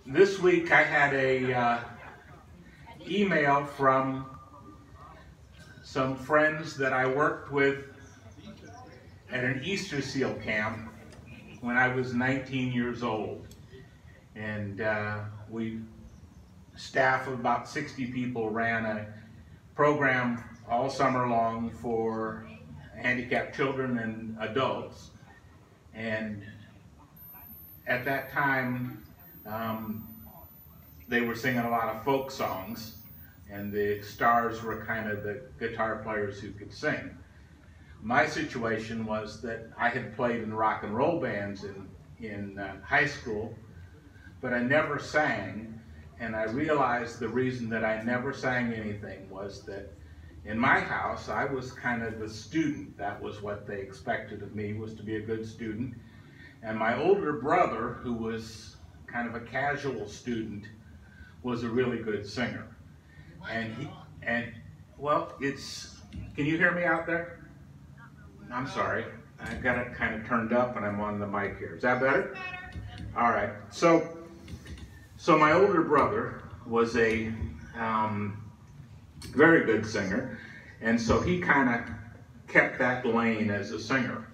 This week I had a email from some friends that I worked with at an Easter seal camp when I was 19 years old. And staff of about 60 people ran a program all summer long for handicapped children and adults. And at that time, they were singing a lot of folk songs, and the stars were kind of the guitar players who could sing. My situation was that I had played in rock and roll bands in high school, but I never sang, and I realized the reason that I never sang anything was that in my house, I was kind of the student. That was what they expected of me, was to be a good student. And my older brother, who was kind of a casual student, was a really good singer. Well, can you hear me out there? I'm sorry. I've got it kind of turned up and I'm on the mic here. Is that better? All right. So my older brother was a very good singer, and so he kind of kept that lane as a singer.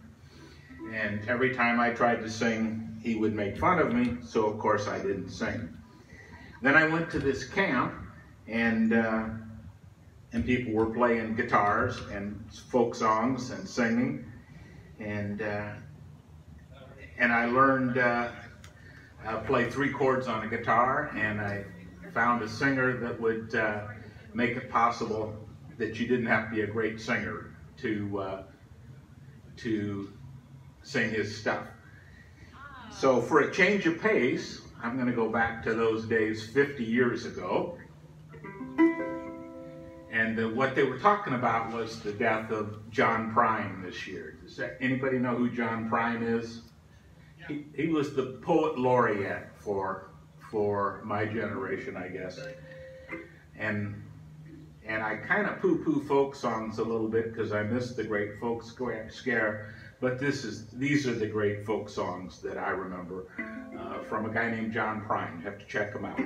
And every time I tried to sing, he would make fun of me, so of course I didn't sing. Then I went to this camp, and people were playing guitars and folk songs and singing, and I learned play 3 chords on a guitar, and I found a singer that would make it possible that you didn't have to be a great singer to sing his stuff. So for a change of pace, I'm going to go back to those days 50 years ago. And what they were talking about was the death of John Prine this year. Does anybody know who John Prine is? He was the poet laureate for my generation, I guess. And I kind of poo-poo folk songs a little bit because I miss the great folk scare. But these are the great folk songs that I remember from a guy named John Prine. You have to check him out.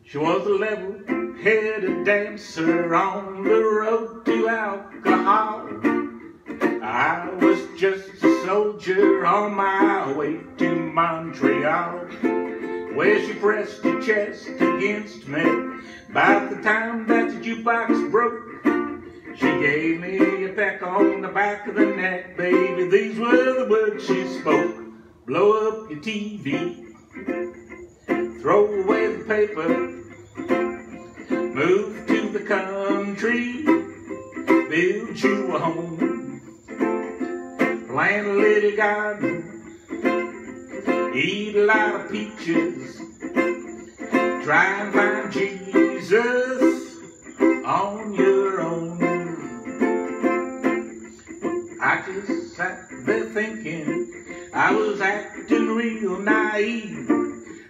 She was a level-headed dancer on the road to alcohol. I was just a soldier on my way to Montreal, where she pressed her chest against me. About the time that the jukebox broke, she gave me a peck on the back of the neck. Baby, these were the words she spoke: blow up your TV, throw away the paper, move to the country, build you a home, plant a little garden, eat a lot of peaches, try and find Jesus on your own. I just sat there thinking I was acting real naive.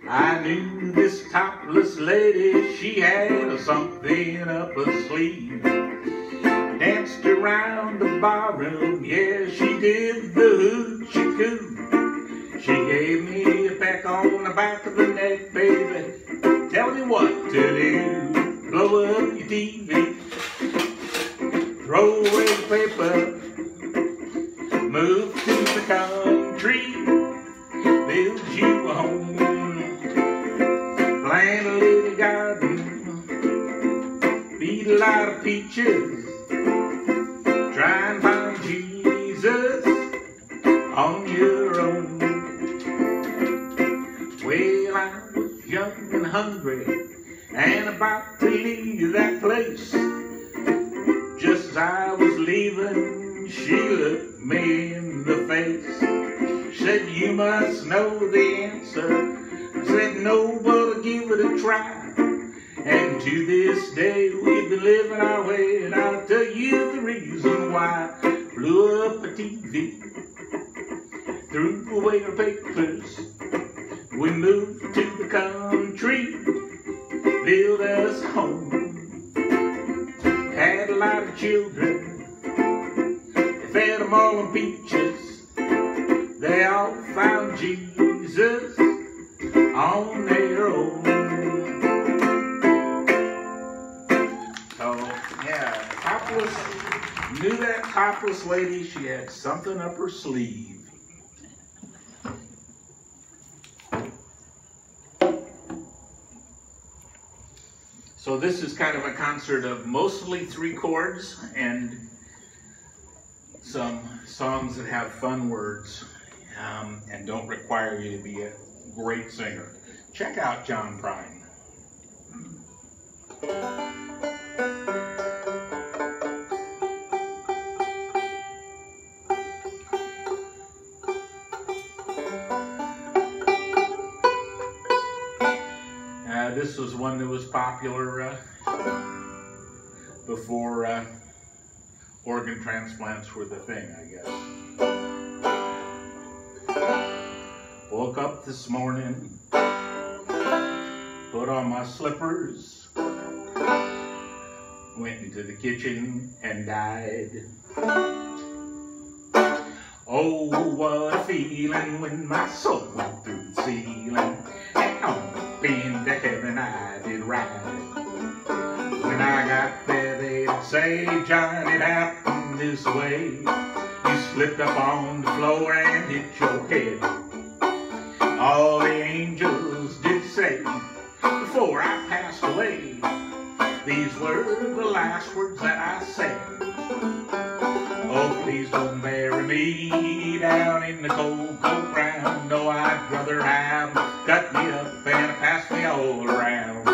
I knew this topless lady, she had something up her sleeve. Danced around the barroom, yeah, she did the hoochie coo. She gave me a peck on the back of the neck, baby. Tell me what to do. Blow up your TV, throw away the paper, move to the country, build you a home, plant a little garden, eat a lot of peaches, try and find Jesus on your own. Well, I was young and hungry and about to leave that place. Just as I was leaving, she looked me in the face. She said, you must know the answer. I said, no, but I'll give it a try. And to this day, we've been living our way, and I'll tell you the reason why. Blew up a TV, threw away our papers, we moved to the country, built us a home, had a lot the children, they fed them all on peaches. They all found Jesus on their own. So, yeah, knew that topless lady, she had something up her sleeve. So this is kind of a concert of mostly 3 chords and some songs that have fun words and don't require you to be a great singer. Check out John Prine. This was one that was popular before organ transplants were the thing, I guess. Woke up this morning, put on my slippers, went into the kitchen and died. Oh, what a feeling when my soul went through the ceiling, and on into heaven I did ride. When I got there they'd say, John, it happened this way. You slipped up on the floor and hit your head. All the angels did say before I passed away, these were the last words that I said. Oh, please don't bury me down in the cold, cold ground. No, I'd rather have cut me up and pass me all around.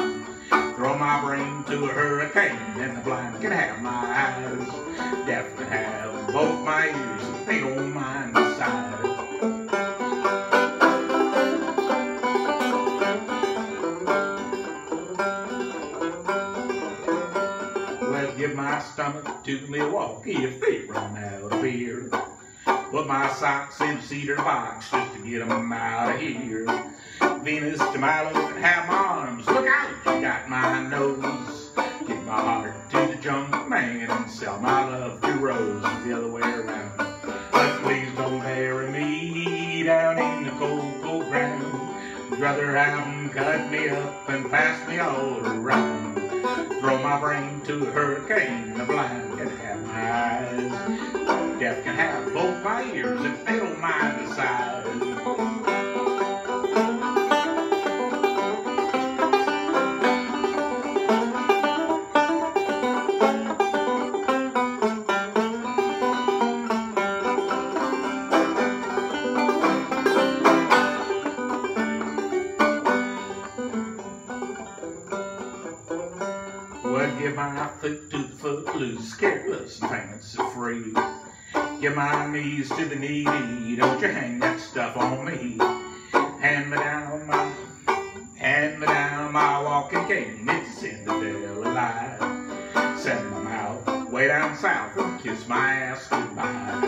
Throw my brain to a hurricane and the blind can have my eyes. Deaf can have both my ears if they don't mind the size. Well, give my stomach to Milwaukee if they run out of beer. Put my socks in a cedar box just to get them out of here. Venus to Milo can have my arms. Look out, you got my nose. Give my heart to the junk man and sell my love to Rose the other way around. But please don't bury me down in the cold, cold ground. I'd rather have them cut me up and pass me all around. Throw my brain to a hurricane, the blind can have my eyes. Deaf can have both my ears if they don't mind the size. Well, give my foot to the footloose, careless and fancy free. Give my knees to the needy, don't you hang that stuff on me. Hand me down my walking cane, it's a sin to tell a lie. Send my mouth way down south and kiss my ass goodbye.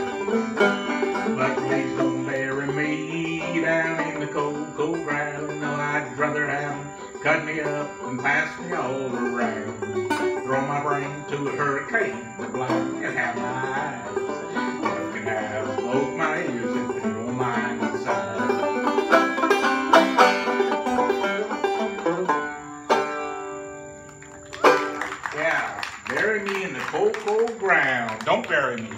But please don't bury me down in the cold, cold ground. No, I'd rather have them cut me up and pass me all around. Throw my brain to a hurricane, the blind can have my eyes. Deaf can have both my ears if they don't mind the size. Yeah, bury me in the cold, cold ground. Don't bury me.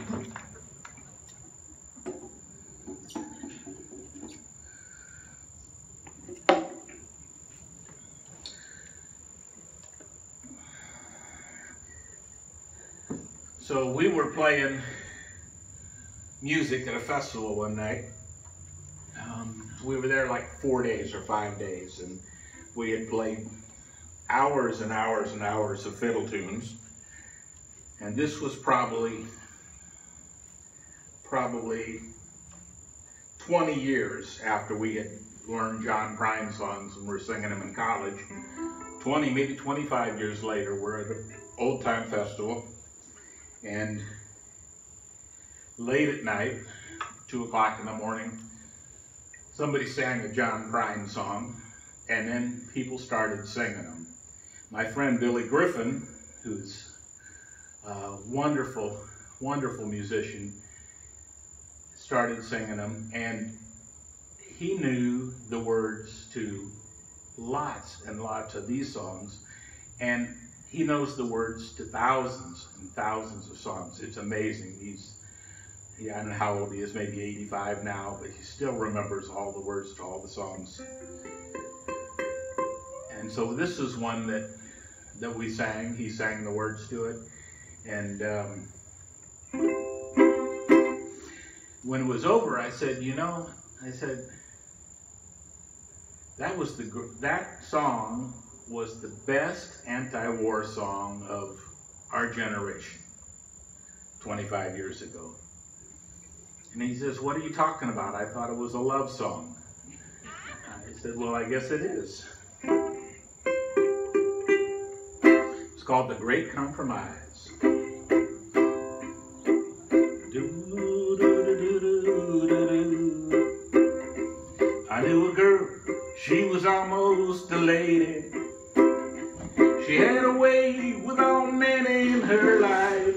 So we were playing music at a festival one night. We were there like 4 days or 5 days, and we had played hours and hours and hours of fiddle tunes. And this was probably 20 years after we had learned John Prine songs and were singing them in college. 20, maybe 25 years later, we're at an old time festival. And late at night, 2 o'clock in the morning, somebody sang a John Prine song, and then people started singing them. My friend Billy Griffin, who's Wonderful, wonderful musician, started singing them, and he knew the words to lots and lots of these songs, and he knows the words to thousands and thousands of songs. It's amazing. I don't know how old he is, maybe 85 now, but he still remembers all the words to all the songs. And so this is one that we sang. He sang the words to it. And when it was over, I said, that song was the best anti-war song of our generation 25 years ago. And he says, what are you talking about? I thought it was a love song. I said, well, I guess it is. It's called The Great Compromise. I knew a girl, she was almost a lady. She had a way with all men in her life.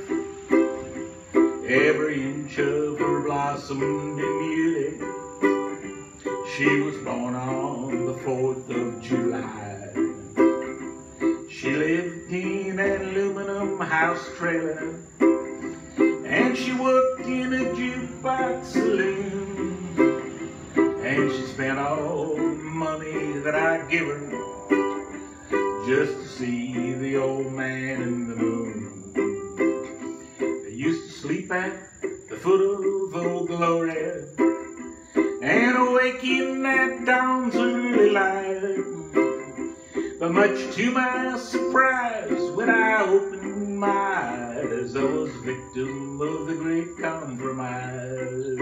Every inch of her blossomed in beauty. She was born on the 4th of July. She lived in an aluminum house trailer, and she worked in a jukebox saloon. And she spent all the money that I give her just to see the old man in the moon. They used to sleep at the foot of Old Glory and awaken at dawn's early light. But much to my surprise, when I opened my eyes, I was a victim of the great compromise.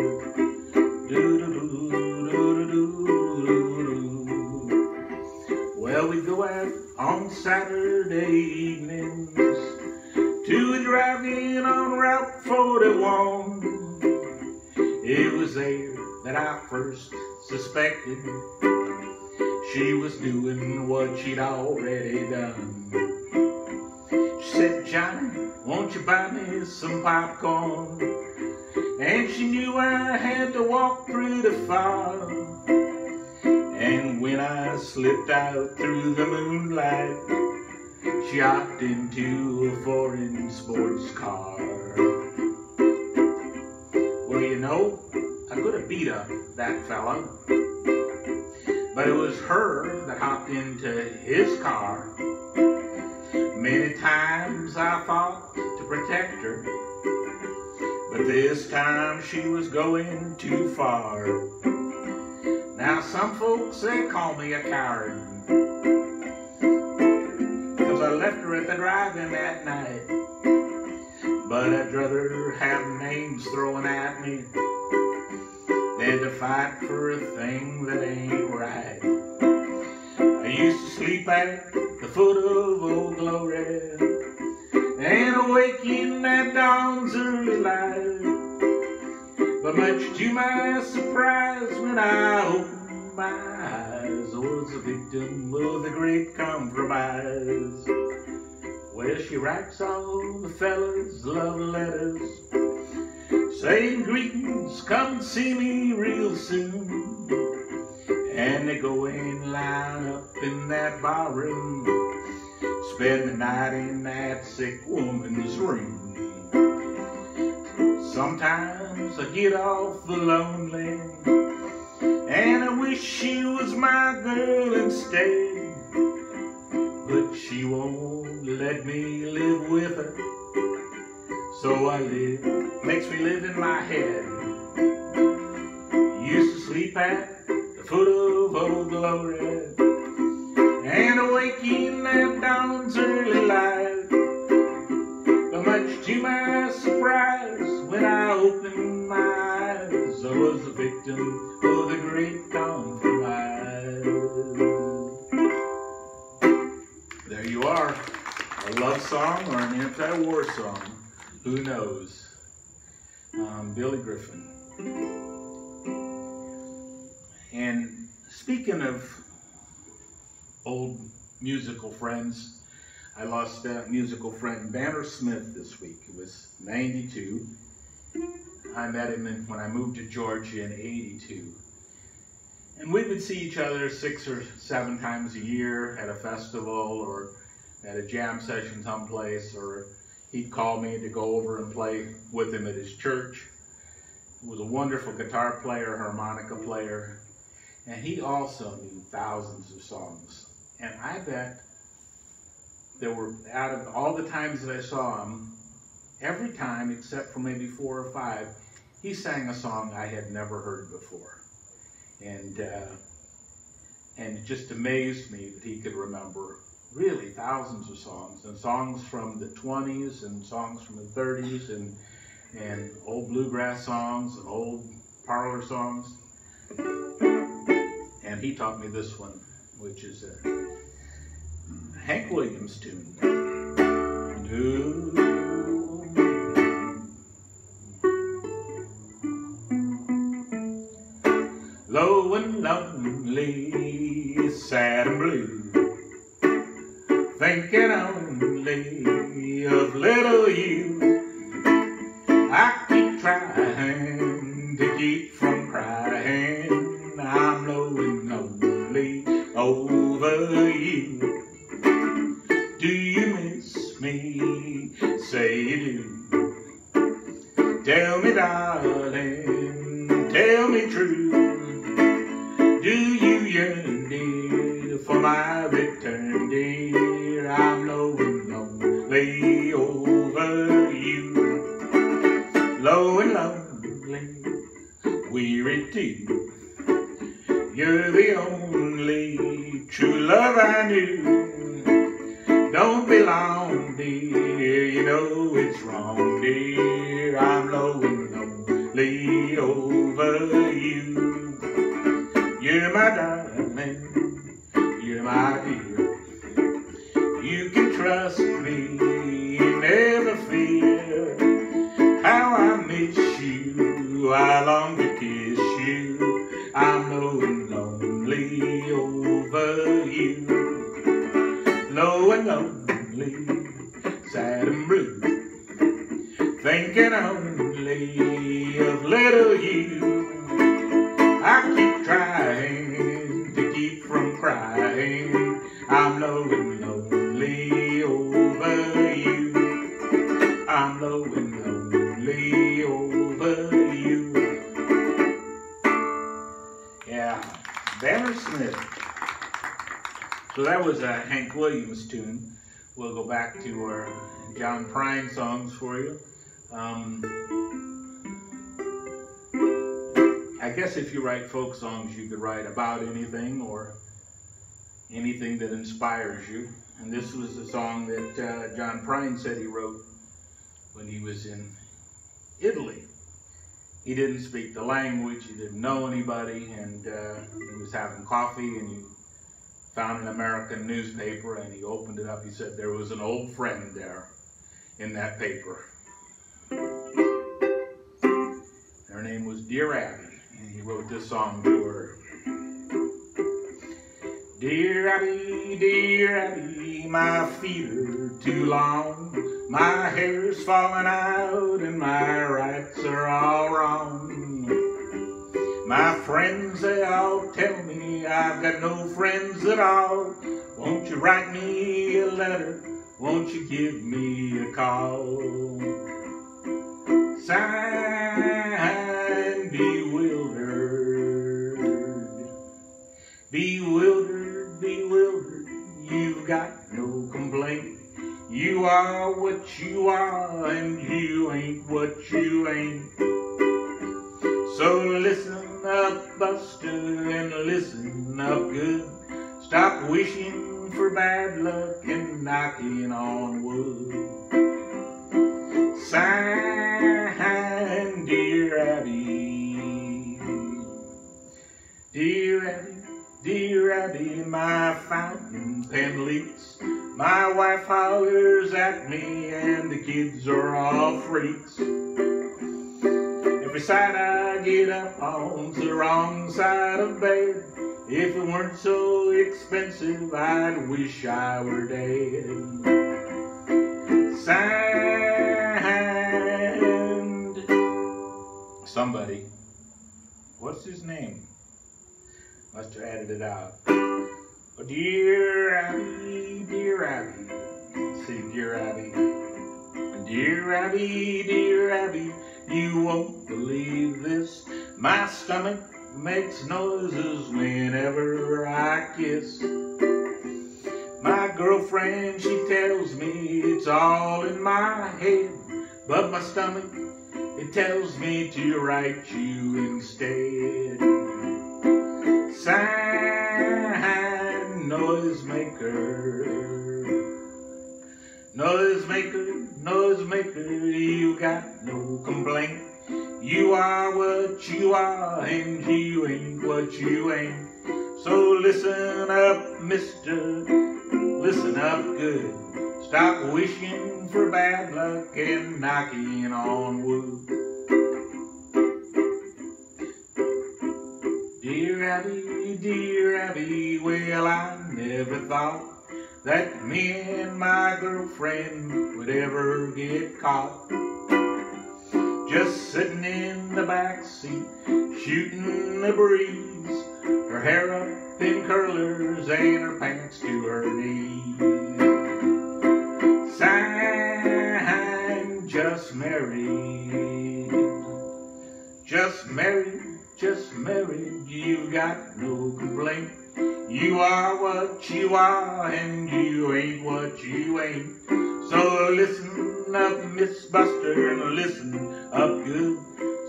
Well, we go out on Saturday evenings to a drive-in on Route 41. It was there that I first suspected she was doing what she'd already done. She said, Johnny, won't you buy me some popcorn? And she knew I had to walk through the fog. And when I slipped out through the moonlight, she hopped into a foreign sports car. Well, I could have beat up that fella, but it was her that hopped into his car. Many times I fought to protect her, but this time she was going too far. Now some folks, they call me a coward, 'cause I left her at the drive-in that night. But I'd rather have names thrown at me than to fight for a thing that ain't right. I used to sleep at the foot of Old Glory and awaken at dawn's early light. But much to my surprise, when I opened my eyes, I was a victim of the great compromise. Well, she writes all the fellas love letters, saying greetings, come and see me real soon. And they go and line up in that barroom, spend the night in that sick woman's room. Sometimes I get awful lonely, and I wish she was my girl instead. But she won't let me live with her, so I live, makes me live in my head. Used to sleep at the foot of Old Glory and awaken at dawn's early light. But much to my surprise, when I opened my eyes, I was a victim of the great compromise. There you are, a love song or an anti-war song, who knows? Billy Griffin. And speaking of old musical friends, I lost a musical friend, Banner Smith, this week. He was 92. I met him when I moved to Georgia in 82. And we would see each other 6 or 7 times a year at a festival or at a jam session someplace, or he'd call me to go over and play with him at his church. He was a wonderful guitar player, harmonica player, and he also knew thousands of songs. And I bet there were, out of all the times that I saw him, every time except for maybe 4 or 5, he sang a song I had never heard before. And it just amazed me that he could remember really thousands of songs, and songs from the 20s and songs from the 30s and old bluegrass songs and old parlor songs. And he taught me this one, which is a Hank Williams tune. Low and lonely, sad and blue, thinking only of little you. I keep trying to keep from crying. I'm low and lonely over you. Do you miss me? Say you do. Tell me, darling, tell me true. Do you yearn, dear, for my return, dear? I'm low and lonely over you. Low and lonely, weary too. You're the only true love I knew. Don't be long, dear, you know it's wrong, dear. I'm low and lonely over you. You're my darling, you're my dear. You can trust me, never fear. How I miss you, I long to kiss you. I'm low and lonely over you. Low and lonely, sad and blue, thinking only of little you. I keep trying to keep from crying. I'm low and lonely over you. I'm low and lonely over you. Yeah, Banner Smith. So that was a Hank Williams tune. We'll go back to our John Prine songs for you. I guess if you write folk songs, you could write about anything or anything that inspires you. And this was a song that John Prine said he wrote when he was in Italy. He didn't speak the language, he didn't know anybody, and he was having coffee and he found an American newspaper and he opened it up. He said there was an old friend there in that paper. Her name was Dear Abby. And he wrote this song to her. Dear Abby, my feet are too long. My hair's falling out and my rights are all wrong. My friends, they all tell me I've got no friends at all. Won't you write me a letter? Won't you give me a call? Signed, bewildered, you've got no complaint. You are what you are, and you ain't what you ain't. So listen up, Buster, and listen up good. Stop wishing for bad luck and knocking on wood. Signed, Dear Abby. Dear Abby, my fountain pen leaks. My wife hollers at me and the kids are all freaks. Every side I get up on's the wrong side of bed. If it weren't so expensive, I'd wish I were dead. Signed, somebody, what's his name? Must have added it out. Oh, dear Abby, dear Abby. Let's see, dear Abby. Dear Abby, you won't believe this. My stomach makes noises whenever I kiss. My girlfriend, she tells me it's all in my head, but my stomach, it tells me to write you instead. Sign, noisemaker, noisemaker, noisemaker, you got no complaint. You are what you are, and you ain't what you ain't. So listen up, mister, listen up good. Stop wishing for bad luck and knocking on wood. Dear Abby, well, I never thought that me and my girlfriend would ever get caught. Just sitting in the back seat, shooting the breeze, her hair up in curlers and her pants to her knees. Signed, just married, just married, just married, you got no complaint. You are what you are, and you ain't what you ain't. So listen up, Miss Buster, and listen up good.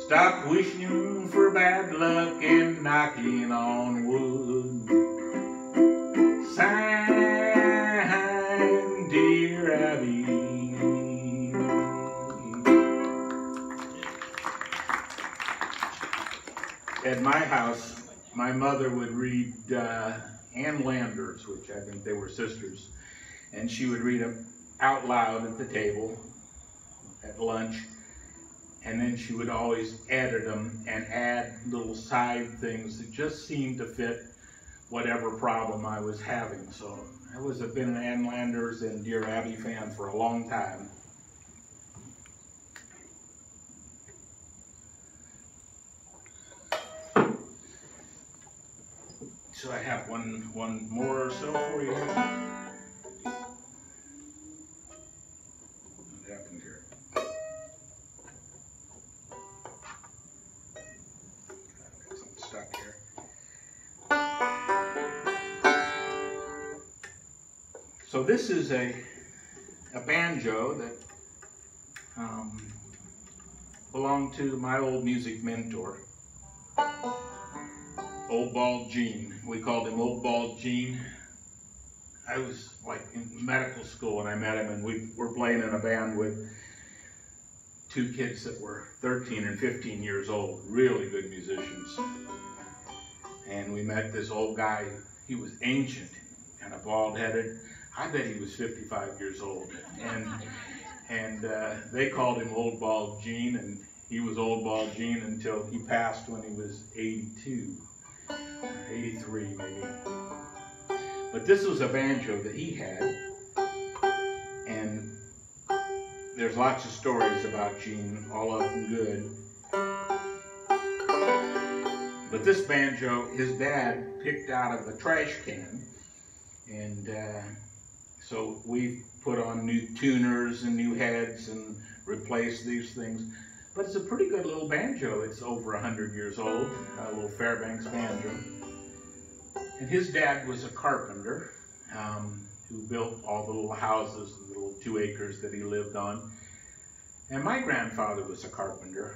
Stop wishing for bad luck and knocking on wood. Signed, dear Abby. At my house, my mother would read Ann Landers, which I think they were sisters, and she would read them out loud at the table at lunch, and then she would always edit them and add little side things that just seemed to fit whatever problem I was having. So I have been an Ann Landers and Dear Abby fan for a long time. So I have one more or so for you. What happened here? Got something stuck here. So this is a banjo that belonged to my old music mentor, Old Bald Gene. We called him Old Bald Gene. I was like in medical school when I met him, and we were playing in a band with two kids that were 13 and 15 years old, really good musicians. And we met this old guy. He was ancient, kind of bald-headed. I bet he was 55 years old. And they called him Old Bald Gene, and he was Old Bald Gene until he passed when he was 82. 83 maybe. But this was a banjo that he had, and there's lots of stories about Gene, all of them good. But this banjo, his dad picked out of a trash can, and so we put on new tuners and new heads and replaced these things. But it's a pretty good little banjo. It's over 100 years old, a little Fairbanks banjo. And his dad was a carpenter who built all the little houses, the little 2 acres that he lived on. And my grandfather was a carpenter.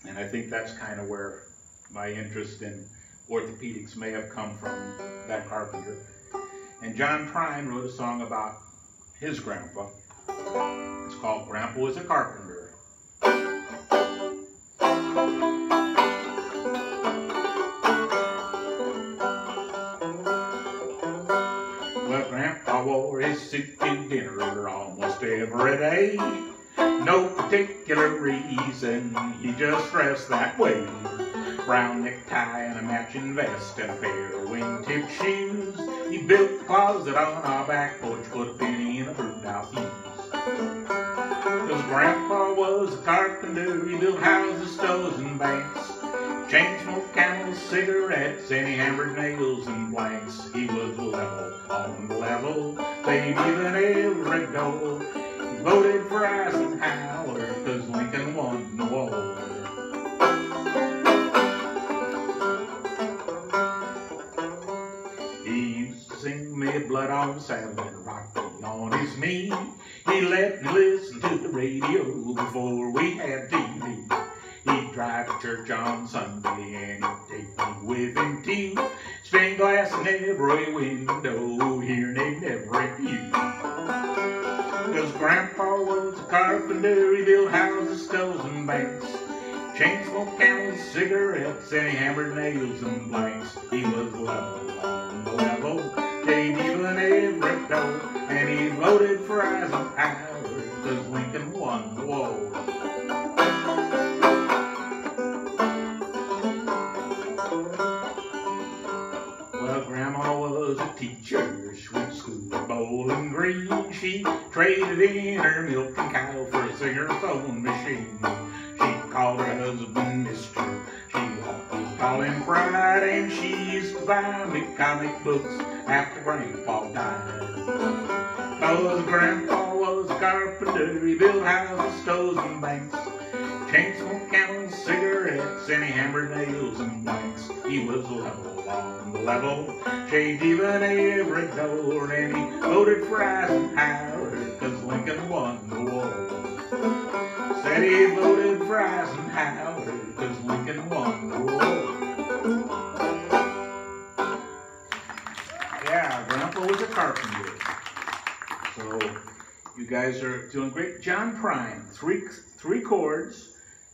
And I think that's kind of where my interest in orthopedics may have come from, that carpenter. And John Prine wrote a song about his grandpa. It's called Grandpa Was a Carpenter. Well, Grandpa wore his suit to dinner almost every day. No particular reason, he just dressed that way. Brown necktie and a matching vest and a pair of wingtip shoes. He built a closet on our back porch, put a penny in a birdhouse fuse. Cause Grandpa was a carpenter, he built houses, stoves, and banks. Chain smoked camels, cigarettes, and he hammered nails and planks. He was level on the level, save even every door. He voted for Eisenhower, cause Lincoln won the war. He used to sing me blood on the saddle and rock me on his knee. He let me listen to the radio before we had TV. He'd drive to church on Sunday and he'd take me with him too. Stained glass in every window, hearing in every pew. Cause Grandpa was a carpenter, he built houses, stoves, and banks. Chain smoked camels, cigarettes, and he hammered nails and blanks. He was level on the level, gave even every door, and he voted for Eisenhower, cause Lincoln won the war. Well, Grandma was a teacher, she went to school at Bowling Green. She traded in her milk and cow for a singer-phone machine. She called her husband Mister. She walked with calling pride, and she used to buy me comic books after Grandpa died. Cause Grandpa was a carpenter, he built houses, stoves, and banks. Chain smoked camels, cigarettes, and he hammered nails and blanks. He was level on the level, shaved even every door, and he voted for Eisenhower, cause Lincoln won the war. Said he voted for Eisenhower, cause Lincoln won the war. Yeah, Grandpa was a carpenter. So, you guys are doing great. John Prine, three chords,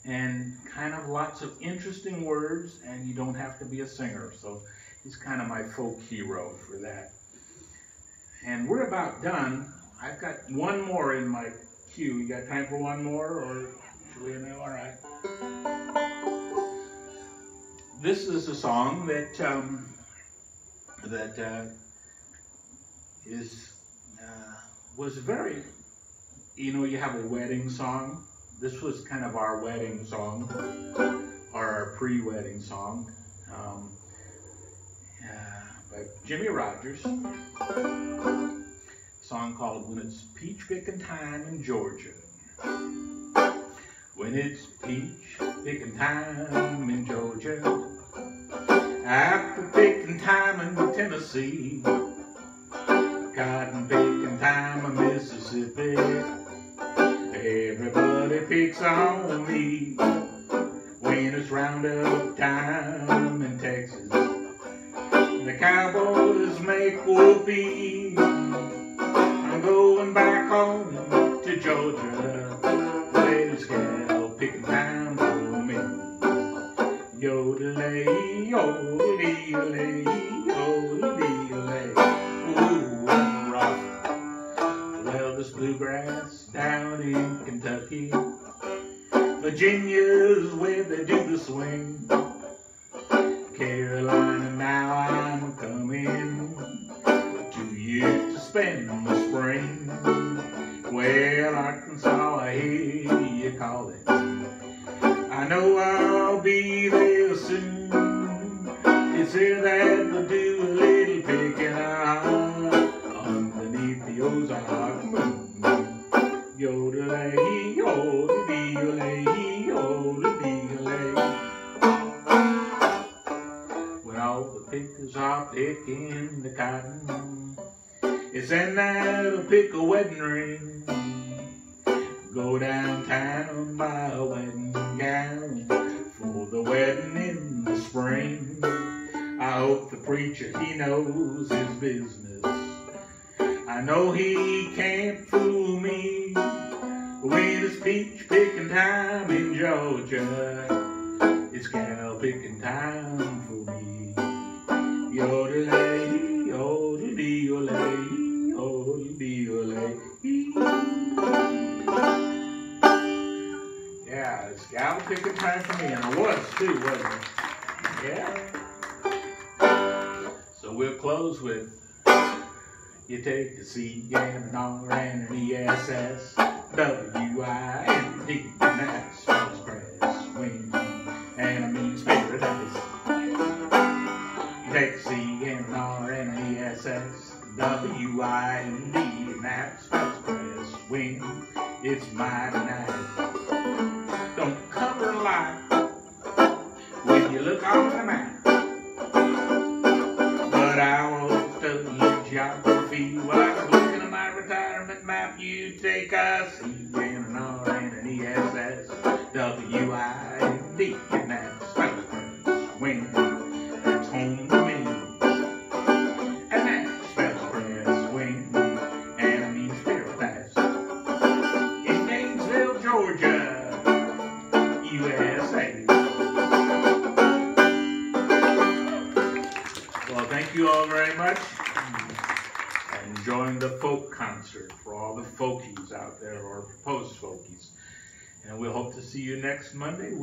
and kind of lots of interesting words, and you don't have to be a singer. So, he's kind of my folk hero for that. And we're about done. I've got one more in my queue. You got time for one more, or should we know? All right. This is a song that was very, you have a wedding song. This was kind of our wedding song, or our pre-wedding song, by Jimmy Rogers. A song called When It's Peach Picking Time in Georgia. When it's peach picking time in Georgia, apple picking time in Tennessee, cotton picking time in Mississippi, everybody picks on me. When it's roundup time in Texas, the cowboys make whoopee. I'm going back home to Georgia, where it's cow picking time for me. Yodelay, yodelay, yodelay. Ooh, I'm rough. Well, this bluegrass down in Kentucky, Virginia's where they do the swing. Carolina, now I'm coming to you to spend the spring. Well, Arkansas, I hear you calling. I know I'll be there soon. It's here that we'll do a little picking underneath the Ozark moon. Yodelay, yodelay, yodelay. When all the pickers are picking the cotton, it's then that'll pick a wedding ring. Go downtown, buy a wedding gown for the wedding in the spring. I hope the preacher, he knows his business. I know he can't fool me. When it's peach picking time in Georgia, it's cow picking time for me. Yodelay, yodelay, yodelay. Yeah, it's cow picking time for me, and I was too, wasn't it? Yeah. So we'll close with You take a C and an R and an ESS, W-I-N-D, and that spells press wind, and I mean spirit as. You take a C and an R and an ESS, W-I-N-D, and that spells press wind. It's mighty nice. Don't cover a lot when you look on the map, but I will study geography while I was looking at my retirement map. You take a C and an R and an ESS, W-I-N-D, and that spells press wind. That's home to me, and that spells press wind, and I mean spirit fast. In Gainesville, Georgia, USA. Well, thank you all very much. And enjoying the folk concert for all the folkies out there, or proposed folkies. And we'll hope to see you next Monday.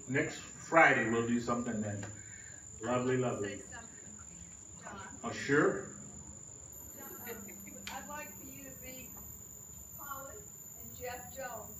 Next Friday we'll do something then. Lovely, lovely. John. Oh, sure. I'd like for you to be Holly and Jeff Jones.